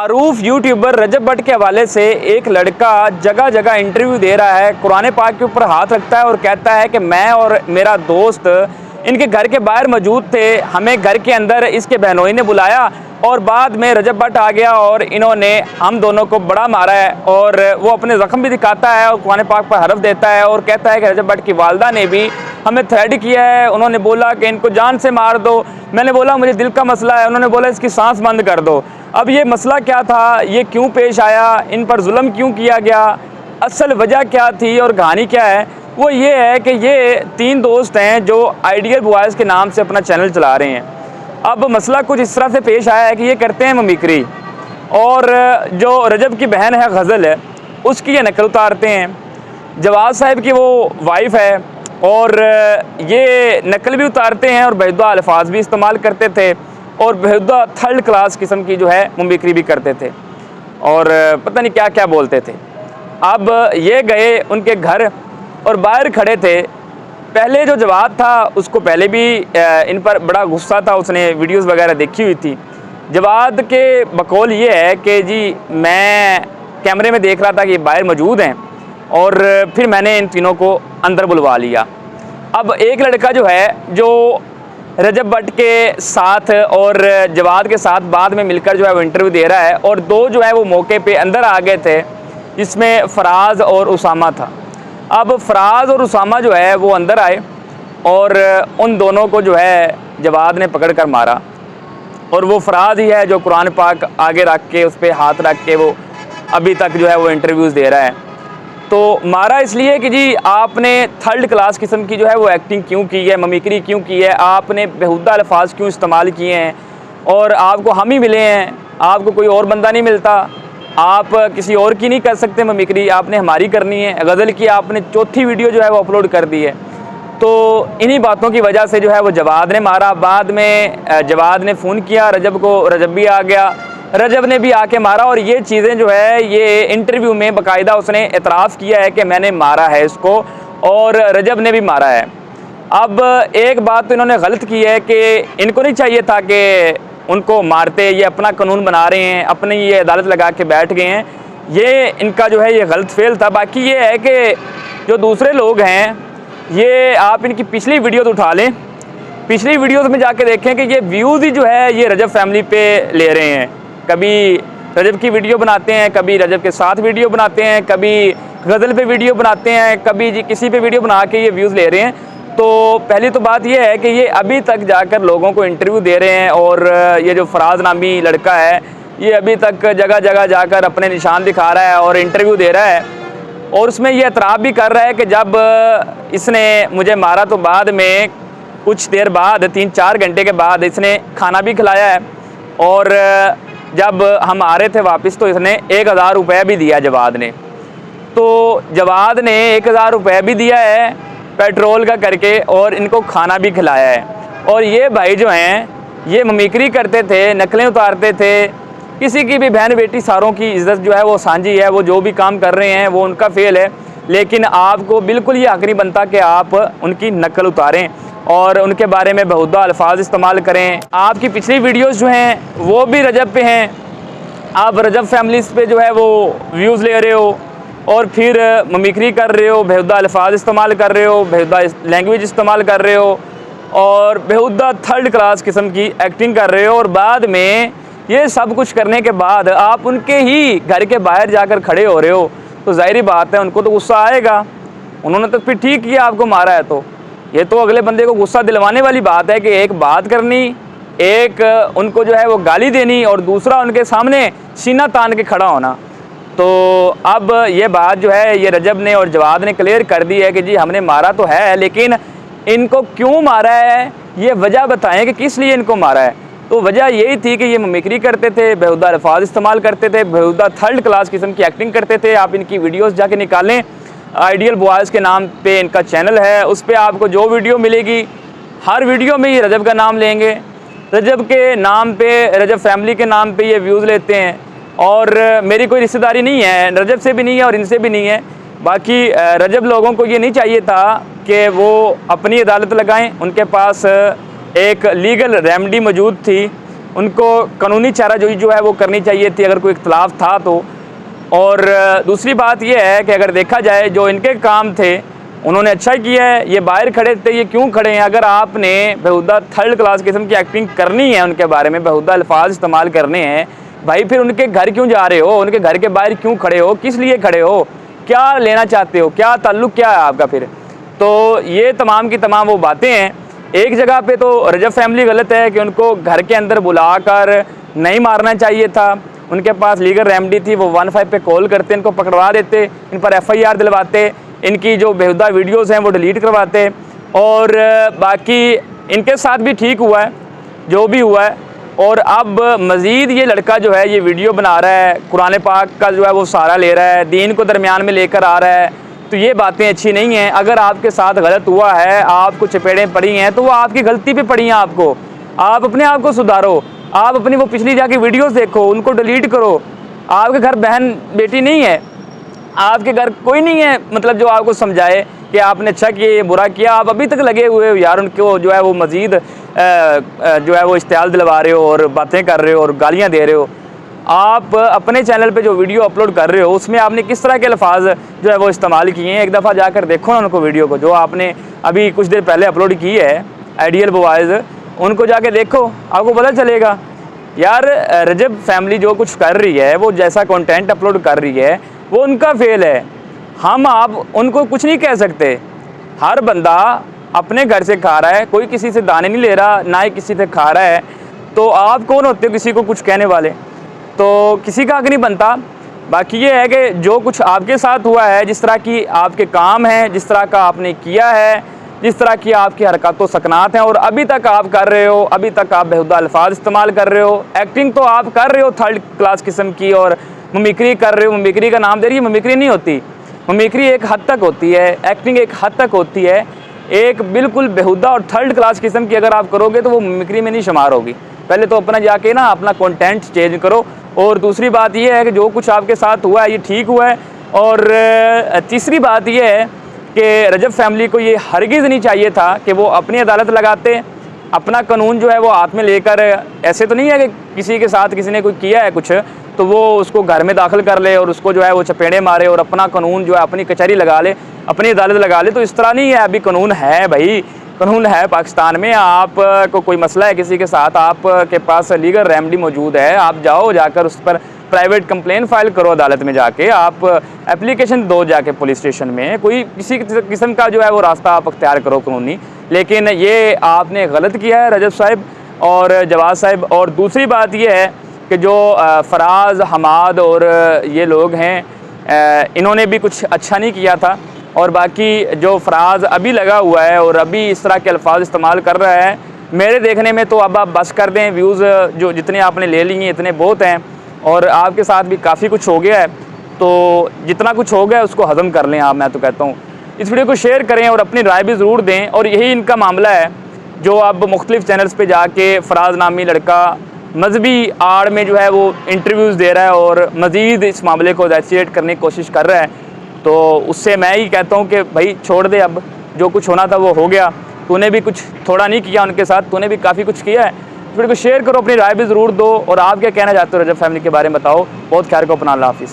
मारूफ YouTuber रजब भट्ट के हवाले से एक लड़का जगह जगह इंटरव्यू दे रहा है, कुरान पाक के ऊपर हाथ रखता है और कहता है कि मैं और मेरा दोस्त इनके घर के बाहर मौजूद थे, हमें घर के अंदर इसके बहनोई ने बुलाया और बाद में रजब भट्ट आ गया और इन्होंने हम दोनों को बड़ा मारा है। और वो अपने ज़ख्म भी दिखाता है और कुरान पाक पर हरफ देता है और कहता है कि रजब भट्ट की वालदा ने भी हमें थ्रेड किया है, उन्होंने बोला कि इनको जान से मार दो। मैंने बोला मुझे दिल का मसला है, उन्होंने बोला इसकी सांस बंद कर दो। अब ये मसला क्या था, ये क्यों पेश आया, इन पर जुल्म क्यों किया गया, असल वजह क्या थी और कहानी क्या है, वो ये है कि ये 3 दोस्त हैं जो आइडियल बॉयज़ के नाम से अपना चैनल चला रहे हैं। अब मसला कुछ इस तरह से पेश आया है कि ये करते हैं मिमिक्री और जो रजब की बहन है गज़ल है उसकी ये नकल उतारते हैं। जवाद साहब की वो वाइफ है और ये नकल भी उतारते हैं और बेहुदा अल्फाज भी इस्तेमाल करते थे और बेहुदा थर्ड क्लास किस्म की जो है मिमिक्री भी करते थे और पता नहीं क्या क्या बोलते थे। अब ये गए उनके घर और बाहर खड़े थे। पहले जो जवाद था उसको पहले भी इन पर बड़ा गुस्सा था, उसने वीडियोस वगैरह देखी हुई थी। जवाद के बकौल ये है कि जी मैं कैमरे में देख रहा था कि ये बाहर मौजूद हैं और फिर मैंने इन तीनों को अंदर बुलवा लिया। अब एक लड़का जो है जो रजब भट्ट के साथ और जवाद के साथ बाद में मिलकर जो है वो इंटरव्यू दे रहा है और 2 जो है वो मौके पे अंदर आ गए थे जिसमें फराज और उसामा था। अब फराज और उसामा जो है वो अंदर आए और उन दोनों को जो है जवाद ने पकड़ कर मारा और वो फराज ही है जो कुरान पाक आगे रख के उस पर हाथ रख के वो अभी तक जो है वो इंटरव्यूज़ दे रहा है। तो मारा इसलिए कि जी आपने थर्ड क्लास किस्म की जो है वो एक्टिंग क्यों की है, मिमिक्री क्यों की है, आपने बेहुदा अल्फाज क्यों इस्तेमाल किए हैं और आपको हम ही मिले हैं, आपको कोई और बंदा नहीं मिलता, आप किसी और की नहीं कर सकते मिमिक्री, आपने हमारी करनी है। गज़ल की आपने 4थी वीडियो जो है वो अपलोड कर दी है। तो इन्हीं बातों की वजह से जो है वो जवाद ने मारा। बाद में जवाद ने फ़ोन किया रजब को, रजब भी आ गया, रजब ने भी आके मारा और ये चीज़ें जो है ये इंटरव्यू में बाकायदा उसने एतराफ़ किया है कि मैंने मारा है इसको और रजब ने भी मारा है। अब एक बात तो इन्होंने गलत की है कि इनको नहीं चाहिए था कि उनको मारते, ये अपना कानून बना रहे हैं, अपनी ये अदालत लगा के बैठ गए हैं, ये इनका जो है ये गलत फेल था। बाकी ये है कि जो दूसरे लोग हैं ये आप इनकी पिछली वीडियो तो उठा लें, पिछली वीडियोस में जाके देखें कि ये व्यूज़ ही जो है ये रजब फैमिली पे ले रहे हैं। कभी रजब की वीडियो बनाते हैं, कभी रजब के साथ वीडियो बनाते हैं, कभी गज़ल पे वीडियो बनाते हैं, कभी जी किसी पे वीडियो बना के ये व्यूज़ ले रहे हैं। तो पहली तो बात ये है कि ये अभी तक जाकर लोगों को इंटरव्यू दे रहे हैं और ये जो फराज नामी लड़का है ये अभी तक जगह जगह जाकर अपने निशान दिखा रहा है और इंटरव्यू दे रहा है और उसमें ये एतराफ़ भी कर रहा है कि जब इसने मुझे मारा तो बाद में कुछ देर बाद 3-4 घंटे के बाद इसने खाना भी खिलाया है और जब हम आ रहे थे वापस तो इसने 1000 रुपये भी दिया जवाद ने। तो जवाद ने 1000 रुपये भी दिया है पेट्रोल का करके और इनको खाना भी खिलाया है। और ये भाई जो हैं ये मिमिक्री करते थे, नकलें उतारते थे, किसी की भी बहन बेटी सारों की इज़्ज़त जो है वो सांझी है, वो जो भी काम कर रहे हैं वो उनका फेल है, लेकिन आपको बिल्कुल ये हक़ नहीं बनता कि आप उनकी नकल उतारें और उनके बारे में बेहुदा अल्फाज इस्तेमाल करें। आपकी पिछली वीडियोस जो हैं वो भी रजब पे हैं, आप रजब फैमिलीज़ पे जो है वो व्यूज़ ले रहे हो और फिर मिमिक्री कर रहे हो, बेहुदा अल्फाज इस्तेमाल कर रहे हो, बेहुदा लैंग्वेज इस्तेमाल कर रहे हो और बेहुदा थर्ड क्लास किस्म की एक्टिंग कर रहे हो और बाद में ये सब कुछ करने के बाद आप उनके ही घर के बाहर जाकर खड़े हो रहे हो तो ज़ाहिरी बात है उनको तो गुस्सा आएगा। उन्होंने तो फिर ठीक किया आपको मारा है, तो ये तो अगले बंदे को गुस्सा दिलवाने वाली बात है कि एक बात करनी, एक उनको जो है वो गाली देनी और दूसरा उनके सामने सीना तान के खड़ा होना। तो अब ये बात जो है ये रजब ने और जवाद ने क्लियर कर दी है कि जी हमने मारा तो है, लेकिन इनको क्यों मारा है ये वजह बताएं कि किस लिए इनको मारा है। तो वजह यही थी कि ये मिमिक्री करते थे, बेहुदा अल्फाज इस्तेमाल करते थे, बेहुदा थर्ड क्लास किस्म की एक्टिंग करते थे। आप इनकी वीडियोस जाके निकालें, आइडियल बॉयज़ के नाम पे इनका चैनल है, उस पर आपको जो वीडियो मिलेगी हर वीडियो में ये रजब का नाम लेंगे, रजब के नाम पे, रजब फैमिली के नाम पे ये व्यूज़ लेते हैं। और मेरी कोई रिश्तेदारी नहीं है, रजब से भी नहीं है और इनसे भी नहीं है। बाकी रजब लोगों को ये नहीं चाहिए था कि वो अपनी अदालत लगाएं, उनके पास एक लीगल रेमेडी मौजूद थी उनको कानूनी चाराजोई जो है वो करनी चाहिए थी अगर कोई इख्तलाफ था तो। और दूसरी बात ये है कि अगर देखा जाए जो इनके काम थे उन्होंने अच्छा किया है, ये बाहर खड़े थे, ये क्यों खड़े हैं? अगर आपने बेहुदा थर्ड क्लास किस्म की एक्टिंग करनी है, उनके बारे में बेहुदा अल्फाज इस्तेमाल करने हैं, भाई फिर उनके घर क्यों जा रहे हो? उनके घर के बाहर क्यों खड़े हो? किस लिए खड़े हो? क्या लेना चाहते हो? क्या ताल्लुक़ क्या है आपका फिर? तो ये तमाम की तमाम वो बातें हैं। एक जगह पे तो रजब फैमिली गलत है कि उनको घर के अंदर बुलाकर नहीं मारना चाहिए था। उनके पास लीगल रेमेडी थी, वो 15 पे कॉल करते, इनको पकड़वा देते, इन पर FIR दिलवाते, इनकी जो बेहुदा वीडियोज़ हैं वो डिलीट करवाते। और बाकी इनके साथ भी ठीक हुआ है जो भी हुआ है। और अब मज़ीद ये लड़का जो है ये वीडियो बना रहा है, कुरान पाक का जो है वो सहारा ले रहा है, दीन को दरमियान में लेकर आ रहा है, तो ये बातें अच्छी नहीं हैं। अगर आपके साथ गलत हुआ है, आपको चपेटें पड़ी हैं, तो वो आपकी गलती पे पड़ी हैं आपको। आप अपने आप को सुधारो, आप अपनी वो पिछली जाके वीडियोस देखो, उनको डिलीट करो। आपके घर बहन बेटी नहीं है, आपके घर कोई नहीं है मतलब जो आपको समझाए कि आपने अच्छा किया, ये बुरा किया। आप अभी तक लगे हुए हो यार, उनको जो है वो मज़ीद जो है वो इश्तियाल दिलवा रहे हो और बातें कर रहे हो और गालियाँ दे रहे हो। आप अपने चैनल पे जो वीडियो अपलोड कर रहे हो उसमें आपने किस तरह के अल्फाज जो है वो इस्तेमाल किए हैं? एक दफ़ा जाकर देखो ना उनको, वीडियो को जो आपने अभी कुछ देर पहले अपलोड की है, आइडियल बॉयज़, उनको जाके देखो, आपको पता चलेगा। यार रजब फैमिली जो कुछ कर रही है, वो जैसा कंटेंट अपलोड कर रही है, वो उनका फेल है। हम आप उनको कुछ नहीं कह सकते। हर बंदा अपने घर से खा रहा है, कोई किसी से दाने नहीं ले रहा, ना ही किसी से खा रहा है। तो आप कौन होते हो किसी को कुछ कहने वाले? तो किसी का हक नहीं बनता। बाकी ये है कि जो कुछ आपके साथ हुआ है, जिस तरह की आपके काम हैं, जिस तरह का आपने किया है, जिस तरह की आपकी हरकत व सकनात हैं और अभी तक आप कर रहे हो, अभी तक आप बेहुदा अल्फाज इस्तेमाल कर रहे हो, एक्टिंग तो आप कर रहे हो थर्ड क्लास किस्म की और मिमिक्री कर रहे हो। मिमिक्री का नाम दे रही है, मिमिक्री नहीं होती। मिमिक्री एक हद तक होती है, एक्टिंग एक हद तक होती है। एक बिल्कुल बेहुदा और थर्ड क्लास किस्म की अगर आप करोगे तो वो मिमिक्री में नहीं शुमार होगी। पहले तो अपना जाके ना अपना कंटेंट चेंज करो। और दूसरी बात ये है कि जो कुछ आपके साथ हुआ है ये ठीक हुआ है। और तीसरी बात ये है कि रजब फैमिली को ये हरगिज़ नहीं चाहिए था कि वो अपनी अदालत लगाते, अपना कानून जो है वो हाथ में लेकर। ऐसे तो नहीं है कि किसी के साथ किसी ने कोई किया है कुछ तो वो उसको घर में दाखिल कर ले और उसको जो है वो चपेड़े मारे और अपना कानून जो है अपनी कचहरी लगा ले, अपनी अदालत लगा ले। तो इस तरह नहीं है। अभी कानून है भाई, कानून है पाकिस्तान में। आप को कोई मसला है किसी के साथ, आप के पास लीगल रेमेडी मौजूद है, आप जाओ जाकर उस पर प्राइवेट कंप्लेन फाइल करो अदालत में जाके, आप एप्लीकेशन दो जाके पुलिस स्टेशन में, कोई किसी किस्म का जो है वो रास्ता आप अख्तियार करो कानूनी। लेकिन ये आपने गलत किया है रजब साहब और जवाद साहब। और दूसरी बात ये है कि जो फराज, हमाद और ये लोग हैं, इन्होंने भी कुछ अच्छा नहीं किया था। और बाकी जो फराज अभी लगा हुआ है और अभी इस तरह के अल्फाज इस्तेमाल कर रहा है, मेरे देखने में तो अब आप बस कर दें। व्यूज़ जो जितने आपने ले लिए हैं इतने बहुत हैं और आपके साथ भी काफ़ी कुछ हो गया है। तो जितना कुछ हो गया है उसको हज़म कर लें आप। मैं तो कहता हूँ इस वीडियो को शेयर करें और अपनी राय भी ज़रूर दें। और यही इनका मामला है जो अब मुख्तलिफ़ चैनल्स पे जाके फ़राज नामी लड़का मजहबी आड़ में जो है वो इंटरव्यूज़ दे रहा है और मज़ीद इस मामले को एस्केलेट करने की कोशिश कर रहा है। तो उससे मैं ही कहता हूँ कि भाई छोड़ दे, अब जो कुछ होना था वो हो गया। तूने भी कुछ थोड़ा नहीं किया उनके साथ, तूने भी काफ़ी कुछ किया है। वीडियो को शेयर करो, अपनी राय भी ज़रूर दो और आप क्या कहना चाहते हो रजब फैमिली के बारे में बताओ। बहुत ख्याल को अपना, अल्लाह हाफिज़।